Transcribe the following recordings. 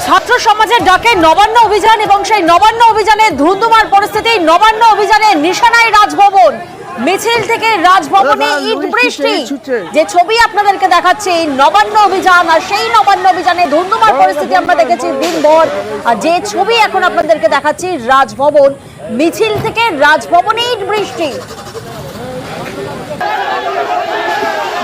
ছাত্র সমাজের ডাকে নবান্ন অভিযান এবং সেই নবান্ন অভিযানে ধুন্ধুমার পরিস্থিতি। নবান্ন অভিযানে নিশানায় রাজভবন, মিছিল থেকে রাজভবনে ইট বৃষ্টি। যে ছবি আপনাদেরকে দেখাচ্ছি নবান্ন অভিযান, আর সেই নবান্ন অভিযানে ধুন্ধুমার পরিস্থিতি আমরা দেখেছি দিনভর। আর যে ছবি এখন আপনাদেরকে দেখাচ্ছি রাজভবন, মিছিল থেকে রাজভবনে ইট বৃষ্টি।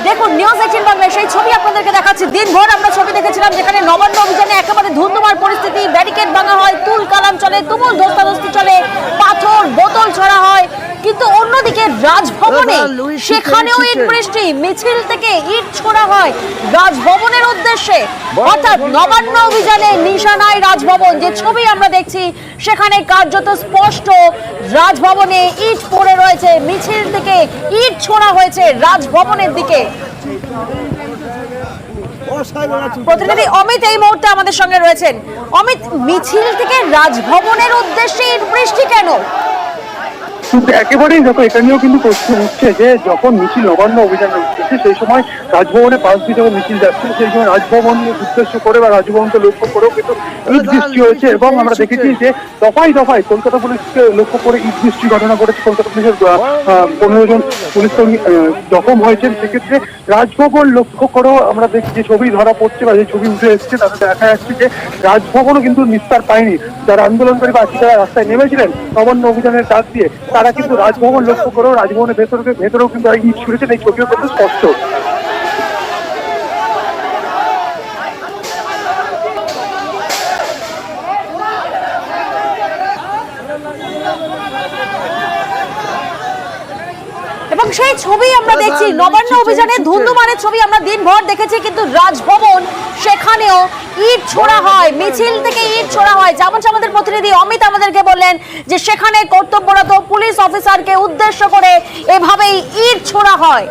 দেখুন নিউজ 18 বাংলায় সেই ছবি আপনাদেরকে দেখাচ্ছি। দিনভর আমরা ছবি দেখেছিলাম যেখানে নবান্ন অভিযানে একেবারে ধুন্ধুমার পরিস্থিতি, ব্যারিকেড ভাঙা হয়, তুল কালাম চলে, তুমুল ধস্তাধস্তি চলে, পাথর বোতল ছড়া হয়। কিন্তু অন্যদিকে রাজভবনে সেখানেও ইট বৃষ্টি, মিছিল থেকে ইট ছোড়া হয় রাজভবনের উদ্দেশ্যে। অর্থাৎ নবান্ন অভিযানে নিশানায় রাজভবন। যে ছবি আমরা দেখছি সেখানে কার্যত স্পষ্ট রাজভবনে ইট পড়ে রয়েছে, মিছিল থেকে ইট ছোড়া হয়েছে রাজভবনের দিকে। প্রতিনিধি অমিত এই মুহূর্তে আমাদের সঙ্গে রয়েছেন। অমিত, মিছিল থেকে রাজভবনের উদ্দেশ্যে ইট বৃষ্টি কেন? কিন্তু একেবারেই দেখো, এখানেও কিন্তু প্রশ্ন উঠছে যে যখন মিছিল নবান্ন অভিযানে উঠছে সেই সময় রাজভবনের পাশ দিয়ে যখন মিছিল যাচ্ছে সেই সময় রাজভবন উদ্দেশ্য করে বা রাজভবনকে লক্ষ্য করেও কিন্তু ইট বৃষ্টি হয়েছে। এবং আমরা দেখেছি যে দফায় দফায় কলকাতা পুলিশকে লক্ষ্য করে ইট বৃষ্টির ঘটনা ঘটেছে। কলকাতা পুলিশের 15 জন পুলিশকর্মী জখম হয়েছেন। সেক্ষেত্রে রাজভবন লক্ষ্য করেও আমরা দেখছি যে ছবি ধরা পড়ছে বা যে ছবি উঠে এসছে তাতে দেখা যাচ্ছে যে রাজভবনও কিন্তু নিস্তার পায়নি। যারা আন্দোলনকারী বা যারা রাস্তায় নেমেছিলেন নবান্ন অভিযানের ডাক দিয়ে, তারা কিন্তু রাজভবন লক্ষ্য করেও রাজভবনের ভেতরেও কিন্তু ইট ছুড়েছেন। এই ছবিও কিন্তু স্পষ্ট। এবং সেই ছবি আমরা দেখছি নবান্ন অভিযানে ধুন্ধুমারের ছবি আমরা দিনভর দেখেছি। কিন্তু রাজভবন সেখানেও ইট ছোড়া হয়, মিছিল থেকে ইট ছোড়া হয়। যেমন আমাদের প্রতিনিধি অমিত আমাদেরকে বললেন যে সেখানে কর্তব্যরত পুলিশ অফিসারকে উদ্দেশ্য করে এভাবেই ইট ছোড়া হয়।